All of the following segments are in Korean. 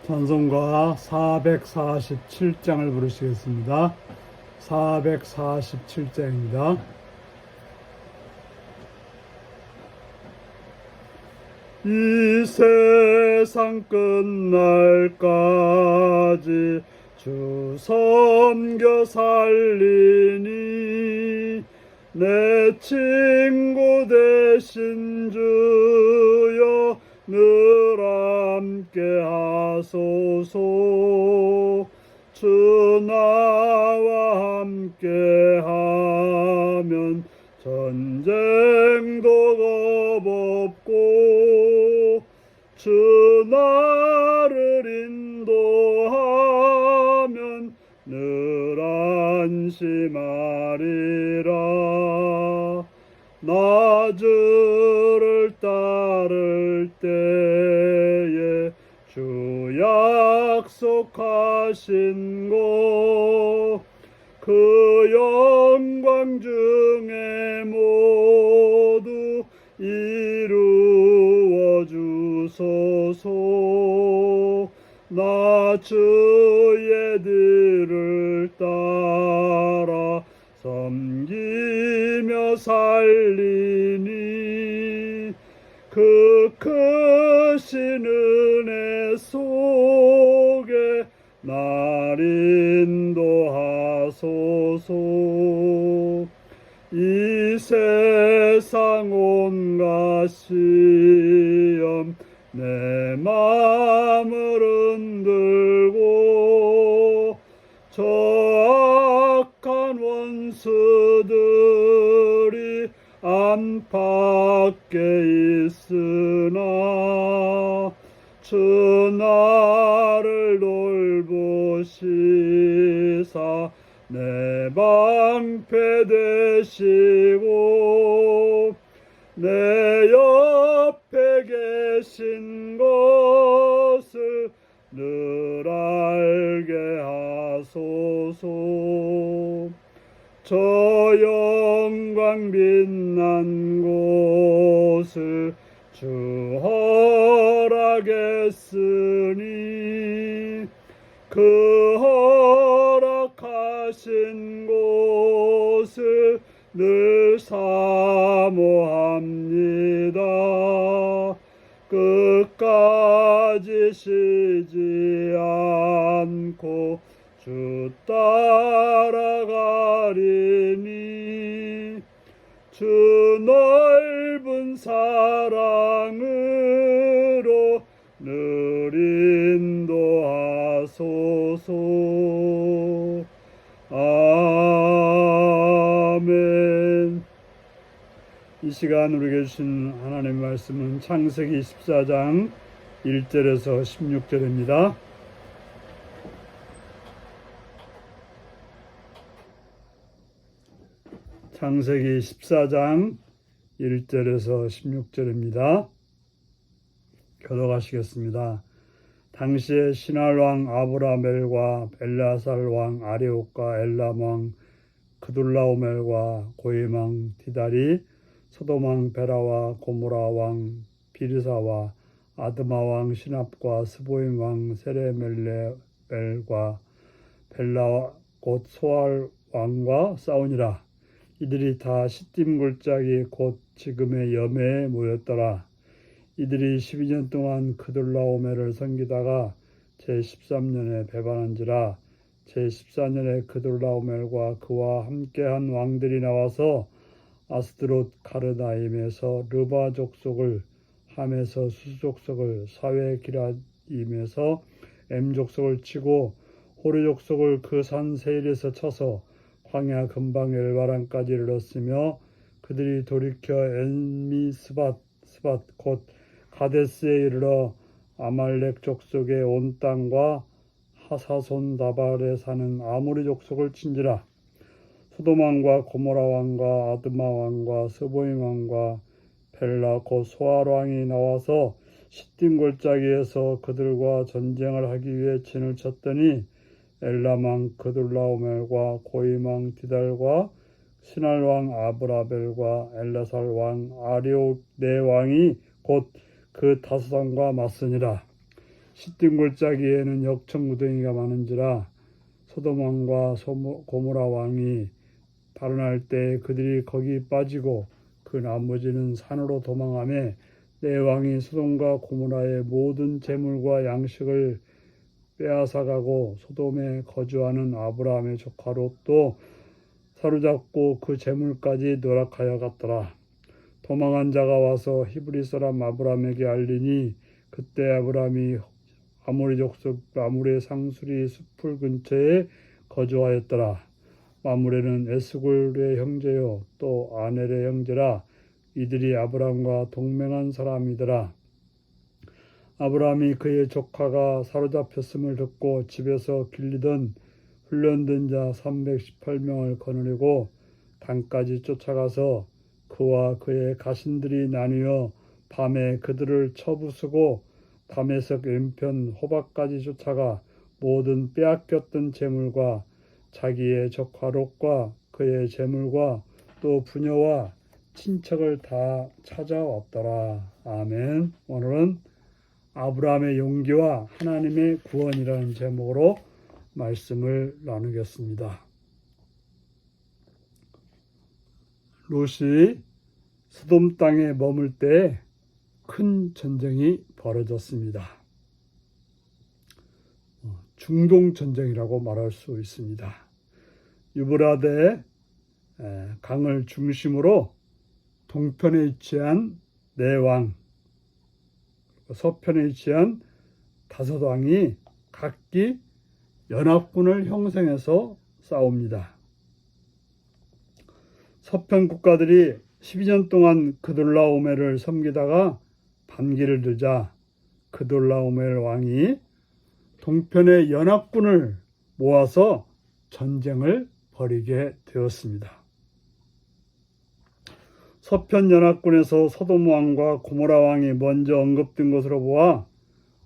찬송가 447장을 부르시겠습니다. 447장입니다. 이 세상 끝날까지 주 섬겨 살리니 내 친구 되신 주여 늘 함께 하소서. 주 나와 함께 하면 전쟁도 겁없고 주 나를 인도하면 늘 안심하리라. 나 주를 따를 때에 주 약속하신 것 그 영광 중에 모두 이루어 주소서. 나 주의 뒤를 따라 섬기며 살리니 그 크신 은혜 속에 날 인도하소서. 이 세상 온갖 시험 내 마음을 흔들고 저 악한 원수들이 안팎에 있으나 주 나를 돌보시사 내 방패 되시고 내 옆에 계신 것을 늘 알게 하소서. 저 영광 빛난 곳을 주 허락했으니 그 허락하신 곳을 늘 사모합니다. 끝까지 쉬지 않고 주 따라가리니 주 넓은 사랑으로 늘 인도하소서. 아멘. 이 시간 우리에게 주신 하나님의 말씀은 창세기 14장 1절에서 16절입니다. 창세기 14장 1절에서 16절입니다. 교독하시겠습니다. 당시에 시날 왕 아브라멜과 벨라살 왕 아리옥과 엘람 왕 그둘라오멜과 고임 왕 디달이 소돔 왕 베라와 고모라 왕 비르사와 아드마 왕 시납과 스보임 왕 세레멜레벨과 벨라 곧 소알 왕과 싸우니라. 이들이 다 시딤 골짜기 곧 지금의 여매에 모였더라. 이들이 12년 동안 그둘라오멜을 섬기다가 제13년에 배반한지라. 제14년에 그둘라오멜과 그와 함께한 왕들이 나와서 아스드롯 가르나임에서 르바 족속을, 함에서 수 족속을, 사웨 기라임에서 엠 족속을 치고 호르 족속을 그 산 세일에서 쳐서 광야 근방 엘바란까지 이르렀으며 그들이 돌이켜 엔미 스밧 곧 가데스에 이르러 아말렉 족속의 온 땅과 하사손 다발에 사는 아모리 족속을 친지라. 소돔 왕과 고모라 왕과 아드마 왕과 스보임 왕과 벨라 곧 소알 왕이 나와서 시딤 골짜기에서 그들과 전쟁을 하기 위해 진을 쳤더니 엘람 왕 그둘라오멜과 고임 왕 디달과 시날 왕 아브라벨과 엘라살 왕 아리옥 네 왕이 곧 그 다소산과 맞으니라. 시딤 골짜기에는 역청구덩이가 많은지라 소돔 왕과 고모라 왕이 발언할 때 그들이 거기 빠지고 그 나머지는 산으로 도망하며 내 왕이 소돔과 고모라의 모든 재물과 양식을 빼앗아가고 소돔에 거주하는 아브라함의 조카 롯도 사로잡고 그 재물까지 노락하여 갔더라. 도망한 자가 와서 히브리 사람 아브라함에게 알리니 그때 아브라함이 아모리 족속 마므레 상수리 숲풀 근처에 거주하였더라. 마므레는 에스골의 형제요 또 아넬의 형제라. 이들이 아브라함과 동맹한 사람이더라. 아브라함이 그의 조카가 사로잡혔음을 듣고 집에서 길리던 훈련된 자 318명을 거느리고 단까지 쫓아가서 그와 그의 가신들이 나뉘어 밤에 그들을 쳐부수고 다메섹 왼편 호박까지 쫓아가 모든 빼앗겼던 재물과 자기의 조카 롯과 그의 재물과 또 부녀와 친척을 다 찾아왔더라. 아멘. 오늘은 아브라함의 용기와 하나님의 구원이라는 제목으로 말씀을 나누겠습니다. 롯이 소돔 땅에 머물 때 큰 전쟁이 벌어졌습니다. 중동 전쟁이라고 말할 수 있습니다. 유브라데 강을 중심으로 동편에 위치한 네 왕, 서편에 위치한 다섯 왕이 각기 연합군을 형성해서 싸웁니다. 서편 국가들이 12년 동안 그돌라오멜을 섬기다가 반기를 들자 그돌라오멜 왕이 동편의 연합군을 모아서 전쟁을 벌이게 되었습니다. 서편 연합군에서 소돔 왕과 고모라 왕이 먼저 언급된 것으로 보아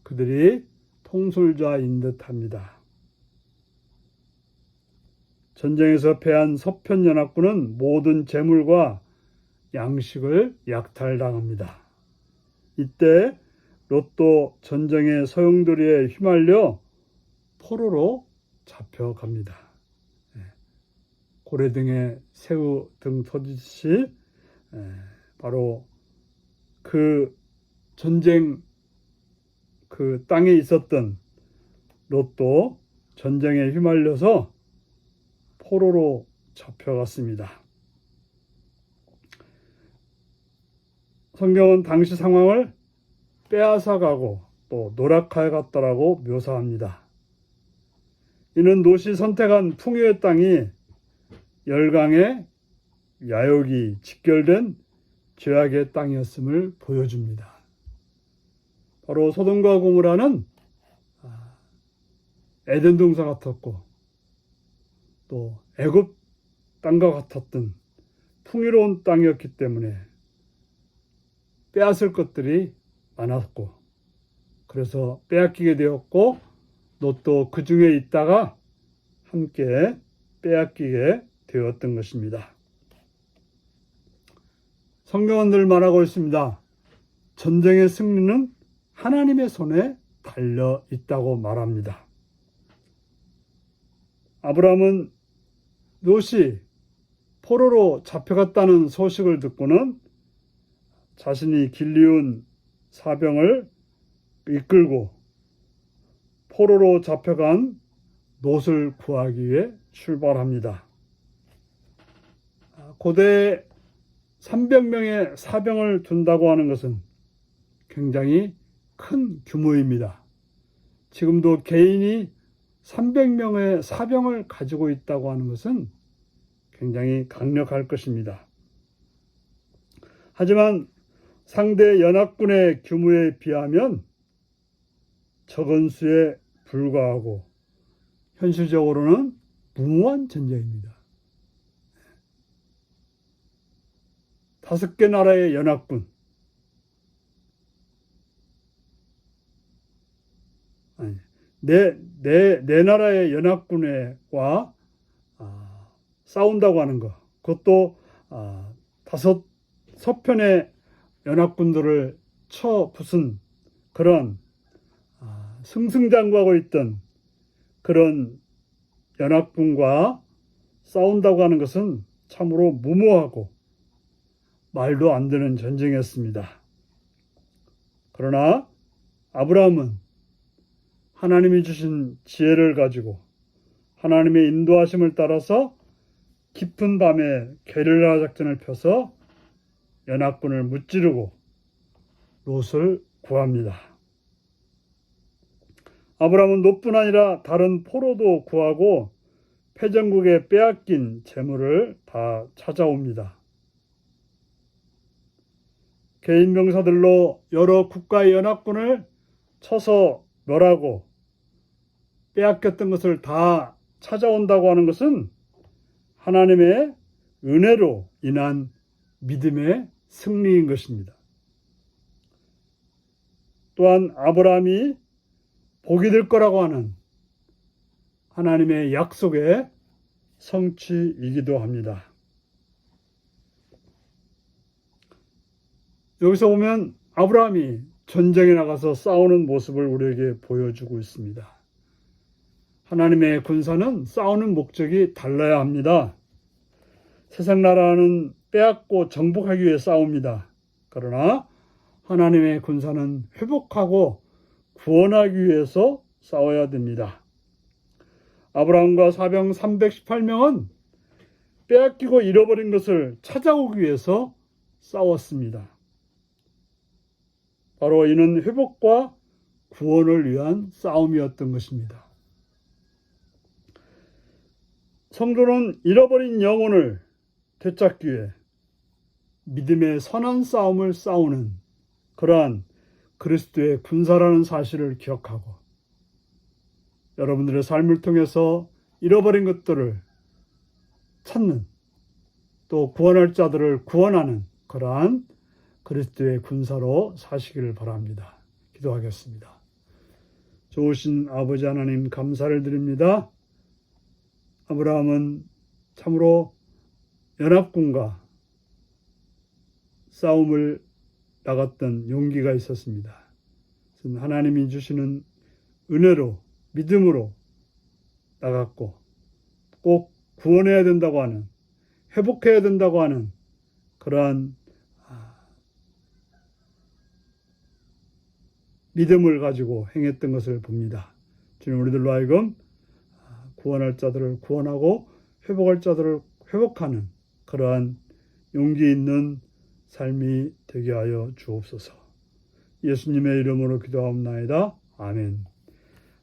그들이 통솔자인 듯합니다. 전쟁에서 패한 서편 연합군은 모든 재물과 양식을 약탈당합니다. 이때 롯도 전쟁의 소용돌이에 휘말려 포로로 잡혀갑니다. 고래 등에 새우 등 터지듯이 바로 그 전쟁 그 땅에 있었던 롯도 전쟁에 휘말려서 포로로 잡혀갔습니다. 성경은 당시 상황을 빼앗아가고 또 노락하여 갔다라고 묘사합니다. 이는 롯이 선택한 풍요의 땅이 열강의 야욕이 직결된 죄악의 땅이었음을 보여줍니다. 바로 소돔과 고모라는 에덴 동산 같았고 또 애굽 땅과 같았던 풍요로운 땅이었기 때문에 빼앗을 것들이 많았고 그래서 빼앗기게 되었고 롯도 그 중에 있다가 함께 빼앗기게 되었던 것입니다. 성경은 늘 말하고 있습니다. 전쟁의 승리는 하나님의 손에 달려 있다고 말합니다. 아브라함은 롯이 포로로 잡혀갔다는 소식을 듣고는 자신이 길리온 사병을 이끌고 포로로 잡혀간 롯을 구하기 위해 출발합니다. 고대 300명의 사병을 둔다고 하는 것은 굉장히 큰 규모입니다. 지금도 개인이 300명의 사병을 가지고 있다고 하는 것은 굉장히 강력할 것입니다. 하지만 상대 연합군의 규모에 비하면 적은 수에 불과하고 현실적으로는 무모한 전쟁입니다. 5개 나라의 연합군, 네 나라의 연합군과 싸운다고 하는 것, 그것도 5 서편의 연합군들을 쳐 부순 그런 승승장구하고 있던 그런 연합군과 싸운다고 하는 것은 참으로 무모하고 말도 안 되는 전쟁이었습니다. 그러나 아브라함은 하나님이 주신 지혜를 가지고 하나님의 인도하심을 따라서 깊은 밤에 게릴라 작전을 펴서 연합군을 무찌르고 롯을 구합니다. 아브라함은 롯뿐 아니라 다른 포로도 구하고 패전국에 빼앗긴 재물을 다 찾아옵니다. 개인 병사들로 여러 국가의 연합군을 쳐서 멸하고 빼앗겼던 것을 다 찾아온다고 하는 것은 하나님의 은혜로 인한 믿음의 승리인 것입니다. 또한 아브라함이 복이 될 거라고 하는 하나님의 약속의 성취이기도 합니다. 여기서 보면 아브라함이 전쟁에 나가서 싸우는 모습을 우리에게 보여주고 있습니다. 하나님의 군사는 싸우는 목적이 달라야 합니다. 세상 나라는 빼앗고 정복하기 위해 싸웁니다. 그러나 하나님의 군사는 회복하고 구원하기 위해서 싸워야 됩니다. 아브라함과 사병 318명은 빼앗기고 잃어버린 것을 찾아오기 위해서 싸웠습니다. 바로 이는 회복과 구원을 위한 싸움이었던 것입니다. 성도는 잃어버린 영혼을 되찾기 위해 믿음의 선한 싸움을 싸우는 그러한 그리스도의 군사라는 사실을 기억하고 여러분들의 삶을 통해서 잃어버린 것들을 찾는 또 구원할 자들을 구원하는 그러한 그리스도의 군사로 사시기를 바랍니다. 기도하겠습니다. 좋으신 아버지 하나님 감사를 드립니다. 아브라함은 참으로 연합군과 싸움을 나갔던 용기가 있었습니다. 하나님이 주시는 은혜로 믿음으로 나갔고 꼭 구원해야 된다고 하는 회복해야 된다고 하는 그러한 믿음을 가지고 행했던 것을 봅니다. 주님 우리들로 하여금 구원할 자들을 구원하고 회복할 자들을 회복하는 그러한 용기 있는 삶이 되게 하여 주옵소서. 예수님의 이름으로 기도하옵나이다. 아멘.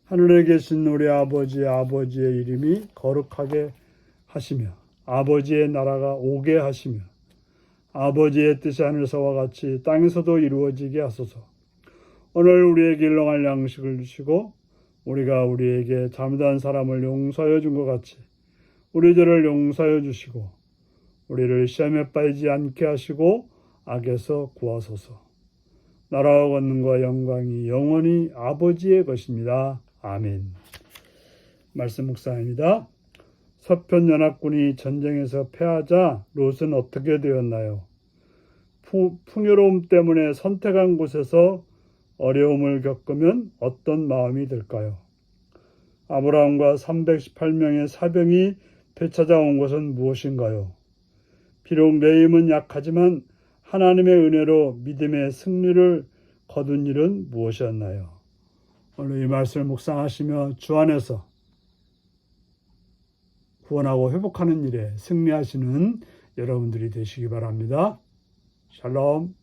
하늘에 계신 우리 아버지의 이름이 거룩하게 하시며 아버지의 나라가 오게 하시며 아버지의 뜻이 하늘에서와 같이 땅에서도 이루어지게 하소서. 오늘 우리에게 일용할 양식을 주시고 우리가 우리에게 잘못한 사람을 용서하여 준 것 같이 우리 죄를 용서하여 주시고 우리를 시험에 빠지지 않게 하시고 악에서 구하소서. 나라와 권능과 영광이 영원히 아버지의 것입니다. 아멘. 말씀 묵상입니다. 서편 연합군이 전쟁에서 패하자 롯은 어떻게 되었나요? 풍요로움 때문에 선택한 곳에서 어려움을 겪으면 어떤 마음이 들까요? 아브라함과 318명의 사병이 되찾아온 것은 무엇인가요? 비록 내 힘은 약하지만 하나님의 은혜로 믿음의 승리를 거둔 일은 무엇이었나요? 오늘 이 말씀을 묵상하시며 주 안에서 구원하고 회복하는 일에 승리하시는 여러분들이 되시기 바랍니다. 샬롬.